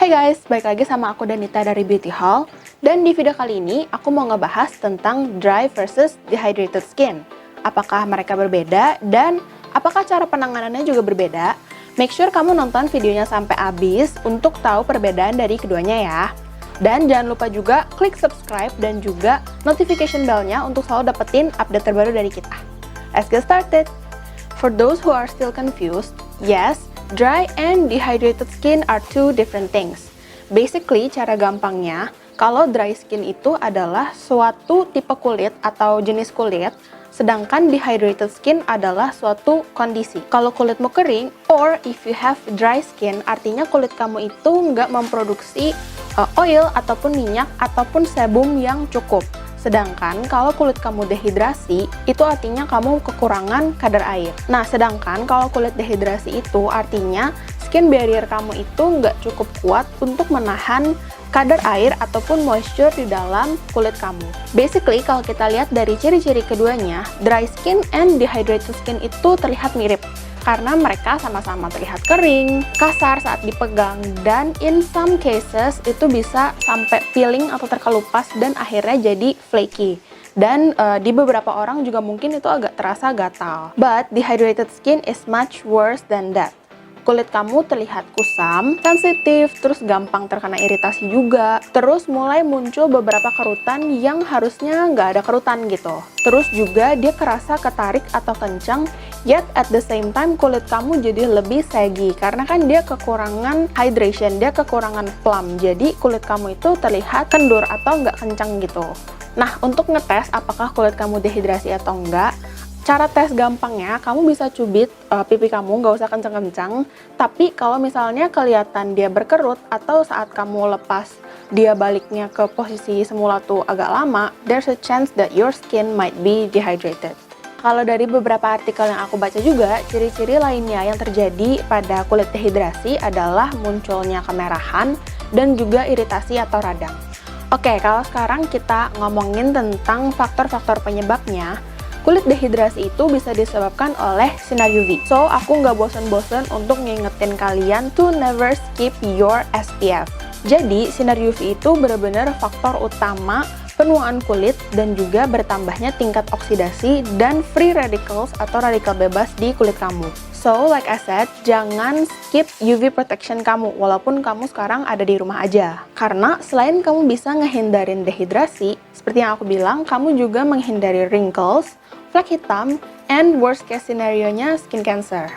Hey guys, balik lagi sama aku Danita dari Beauty Haul. Dan di video kali ini, aku mau ngebahas tentang dry versus dehydrated skin. Apakah mereka berbeda dan apakah cara penanganannya juga berbeda? Make sure kamu nonton videonya sampai habis untuk tahu perbedaan dari keduanya ya. Dan jangan lupa juga klik subscribe dan juga notification bell-nya untuk selalu dapetin update terbaru dari kita. Let's get started! For those who are still confused, yes, dry and dehydrated skin are two different things. Basically, cara gampangnya, kalau dry skin itu adalah suatu tipe kulit atau jenis kulit, sedangkan dehydrated skin adalah suatu kondisi. Kalau kulitmu kering, or if you have dry skin, artinya kulit kamu itu nggak memproduksi oil ataupun minyak ataupun sebum yang cukup. Sedangkan kalau kulit kamu dehidrasi, itu artinya kamu kekurangan kadar air. Nah, sedangkan kalau kulit dehidrasi itu artinya skin barrier kamu itu nggak cukup kuat untuk menahan kadar air ataupun moisture di dalam kulit kamu. Basically, kalau kita lihat dari ciri-ciri keduanya, dry skin and dehydrated skin itu terlihat mirip. Karena mereka sama-sama terlihat kering, kasar saat dipegang, dan in some cases itu bisa sampai peeling atau terkelupas dan akhirnya jadi flaky. Dan di beberapa orang juga mungkin itu agak terasa gatal. But dehydrated skin is much worse than that. Kulit kamu terlihat kusam, sensitif, terus gampang terkena iritasi juga. Terus mulai muncul beberapa kerutan yang harusnya nggak ada kerutan gitu. Terus juga dia kerasa ketarik atau kencang, yet at the same time kulit kamu jadi lebih saggy. Karena kan dia kekurangan hydration, dia kekurangan plum. Jadi kulit kamu itu terlihat kendur atau nggak kencang gitu. Nah, untuk ngetes apakah kulit kamu dehidrasi atau enggak, cara tes gampangnya, kamu bisa cubit pipi kamu, nggak usah kencang-kencang. Tapi kalau misalnya kelihatan dia berkerut atau saat kamu lepas dia baliknya ke posisi semula tuh agak lama, there's a chance that your skin might be dehydrated. Kalau dari beberapa artikel yang aku baca juga, ciri-ciri lainnya yang terjadi pada kulit dehidrasi adalah munculnya kemerahan dan juga iritasi atau radang. Oke, kalau sekarang kita ngomongin tentang faktor-faktor penyebabnya. Kulit dehidrasi itu bisa disebabkan oleh sinar UV. So, aku nggak bosen-bosen untuk ngingetin kalian to never skip your SPF. Jadi, sinar UV itu benar-benar faktor utama penuaan kulit dan juga bertambahnya tingkat oksidasi dan free radicals atau radikal bebas di kulit kamu. So, like I said, jangan skip UV protection kamu walaupun kamu sekarang ada di rumah aja. Karena selain kamu bisa ngehindarin dehidrasi, seperti yang aku bilang, kamu juga menghindari wrinkles, flek hitam, and worst case scenario-nya skin cancer.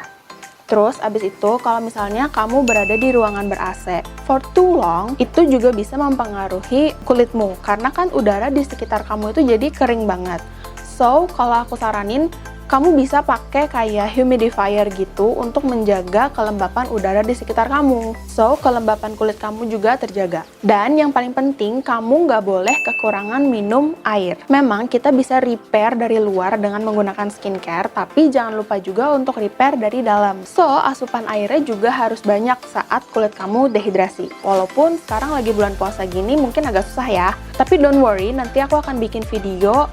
Terus abis itu kalau misalnya kamu berada di ruangan ber-AC for too long, itu juga bisa mempengaruhi kulitmu karena kan udara di sekitar kamu itu jadi kering banget. So, kalau aku saranin, kamu bisa pakai kayak humidifier gitu untuk menjaga kelembapan udara di sekitar kamu. So, kelembapan kulit kamu juga terjaga. Dan yang paling penting, kamu nggak boleh kekurangan minum air. Memang kita bisa repair dari luar dengan menggunakan skincare, tapi jangan lupa juga untuk repair dari dalam. So, asupan airnya juga harus banyak saat kulit kamu dehidrasi. Walaupun sekarang lagi bulan puasa gini mungkin agak susah ya. Tapi don't worry, nanti aku akan bikin video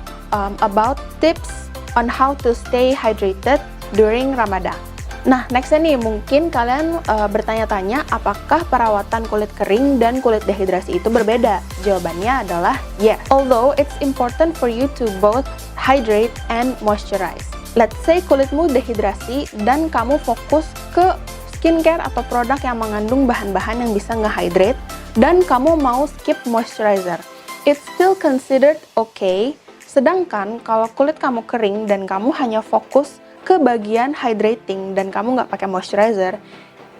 about tips on how to stay hydrated during Ramadan. Nah, nextnya nih, mungkin kalian bertanya-tanya apakah perawatan kulit kering dan kulit dehidrasi itu berbeda? Jawabannya adalah yes. Although it's important for you to both hydrate and moisturize. Let's say kulitmu dehidrasi dan kamu fokus ke skincare atau produk yang mengandung bahan-bahan yang bisa nge-hydrate dan kamu mau skip moisturizer. It's still considered okay. Sedangkan kalau kulit kamu kering dan kamu hanya fokus ke bagian hydrating dan kamu nggak pakai moisturizer,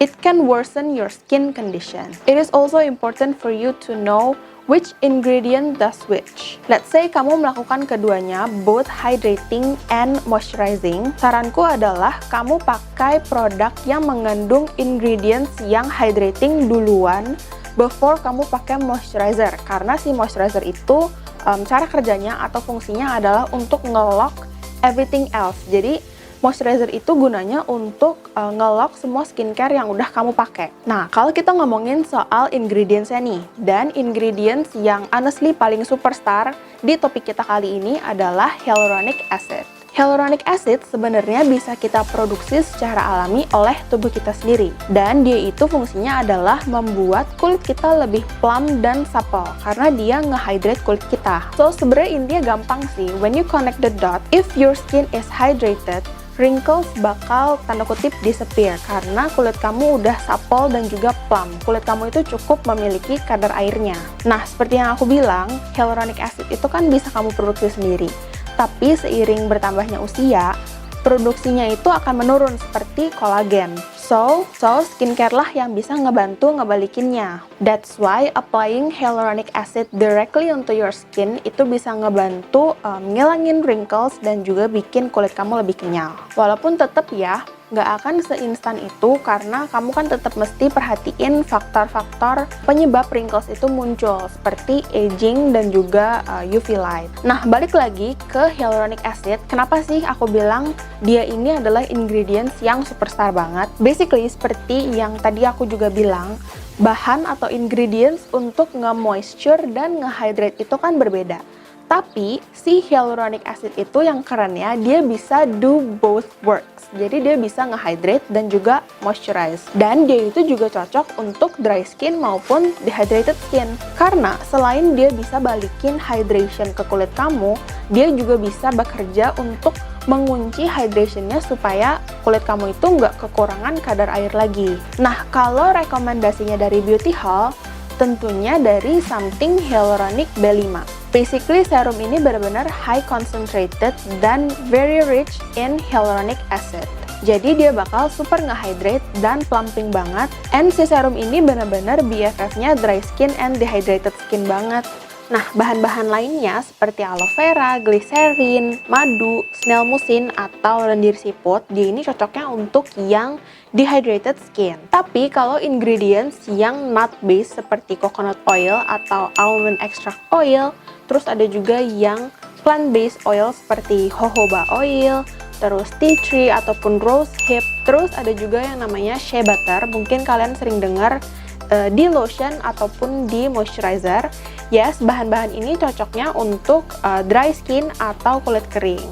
it can worsen your skin condition. It is also important for you to know which ingredient does which. Let's say kamu melakukan keduanya, both hydrating and moisturizing. Saranku adalah kamu pakai produk yang mengandung ingredients yang hydrating duluan before kamu pakai moisturizer. Karena si moisturizer itu cara kerjanya atau fungsinya adalah untuk nge-lock everything else. Jadi moisturizer itu gunanya untuk nge-lock semua skincare yang udah kamu pakai. Nah, kalau kita ngomongin soal ingredients-nya nih, dan ingredients yang honestly paling superstar di topik kita kali ini adalah hyaluronic acid. Hyaluronic acid sebenarnya bisa kita produksi secara alami oleh tubuh kita sendiri. Dan dia itu fungsinya adalah membuat kulit kita lebih plump dan supple karena dia nge-hydrate kulit kita. So sebenarnya intinya gampang sih, when you connect the dot, if your skin is hydrated, wrinkles bakal tanda kutip disappear karena kulit kamu udah supple dan juga plump. Kulit kamu itu cukup memiliki kadar airnya. Nah, seperti yang aku bilang, hyaluronic acid itu kan bisa kamu produksi sendiri. Tapi seiring bertambahnya usia, produksinya itu akan menurun seperti kolagen. So skincare lah yang bisa ngebantu ngebalikinnya. That's why applying hyaluronic acid directly onto your skin itu bisa ngebantu ngilangin wrinkles dan juga bikin kulit kamu lebih kenyal. Walaupun tetap ya, nggak akan seinstan itu karena kamu kan tetap mesti perhatiin faktor-faktor penyebab wrinkles itu muncul seperti aging dan juga UV light. Nah, balik lagi ke hyaluronic acid, kenapa sih aku bilang dia ini adalah ingredients yang superstar banget? Basically, seperti yang tadi aku juga bilang, bahan atau ingredients untuk nge-moisture dan nge-hydrate itu kan berbeda. Tapi si hyaluronic acid itu yang kerennya dia bisa do both works. Jadi dia bisa nge-hydrate dan juga moisturize. Dan dia itu juga cocok untuk dry skin maupun dehydrated skin. Karena selain dia bisa balikin hydration ke kulit kamu, dia juga bisa bekerja untuk mengunci hydrationnya supaya kulit kamu itu nggak kekurangan kadar air lagi. Nah, kalau rekomendasinya dari Beauty Hall, tentunya dari Something Hyaluronic B5. Basically, serum ini benar-benar high concentrated dan very rich in hyaluronic acid. Jadi dia bakal super nge-hydrate dan plumping banget. And si serum ini benar-benar BFF-nya dry skin and dehydrated skin banget. Nah, bahan-bahan lainnya seperti aloe vera, glycerin, madu, snail mucin, atau lendir siput, dia ini cocoknya untuk yang dehydrated skin. Tapi kalau ingredients yang nut based seperti coconut oil atau almond extract oil, terus ada juga yang plant based oil seperti jojoba oil, terus tea tree ataupun rose hip, terus ada juga yang namanya shea butter, mungkin kalian sering dengar di lotion ataupun di moisturizer. Yes, bahan-bahan ini cocoknya untuk dry skin atau kulit kering.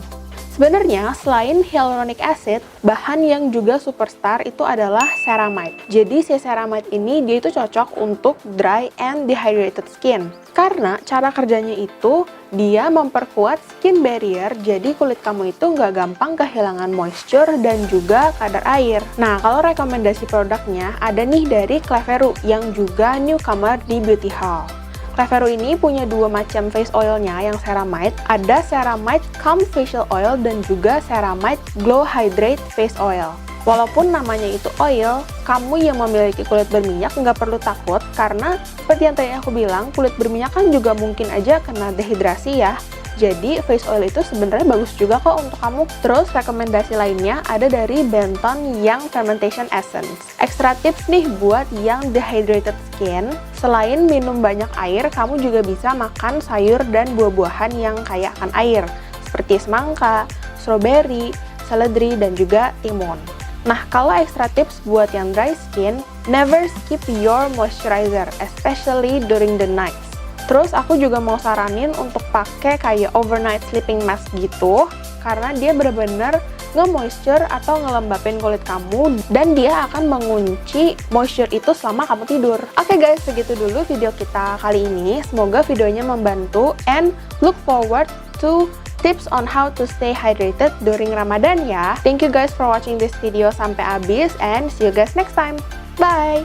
Sebenarnya, selain hyaluronic acid, bahan yang juga superstar itu adalah ceramide. Jadi, si ceramide ini dia itu cocok untuk dry and dehydrated skin. Karena cara kerjanya itu, dia memperkuat skin barrier, jadi kulit kamu itu nggak gampang kehilangan moisture dan juga kadar air. Nah, kalau rekomendasi produknya, ada nih dari Cleveru yang juga newcomer di Beauty Hall. Cleveru ini punya dua macam face oilnya yang ceramide. Ada ceramide Calm Facial Oil dan juga ceramide Glow Hydrate Face Oil. Walaupun namanya itu oil, kamu yang memiliki kulit berminyak nggak perlu takut karena seperti yang tadi aku bilang, kulit berminyak kan juga mungkin aja kena dehidrasi ya. Jadi face oil itu sebenarnya bagus juga kok untuk kamu. Terus rekomendasi lainnya ada dari Benton yang Fermentation Essence. Extra tips nih buat yang dehydrated skin. Selain minum banyak air, kamu juga bisa makan sayur dan buah-buahan yang kaya akan air. Seperti semangka, strawberry, seledri, dan juga timun. Nah, kalau extra tips buat yang dry skin, never skip your moisturizer, especially during the nights. Terus aku juga mau saranin untuk pakai kayak overnight sleeping mask gitu, karena dia bener-bener nge-moisture atau ngelembapin kulit kamu, dan dia akan mengunci moisture itu selama kamu tidur. Oke guys, segitu dulu video kita kali ini. Semoga videonya membantu, and look forward to tips on how to stay hydrated during Ramadan ya. Thank you guys for watching this video sampai habis, and see you guys next time. Bye!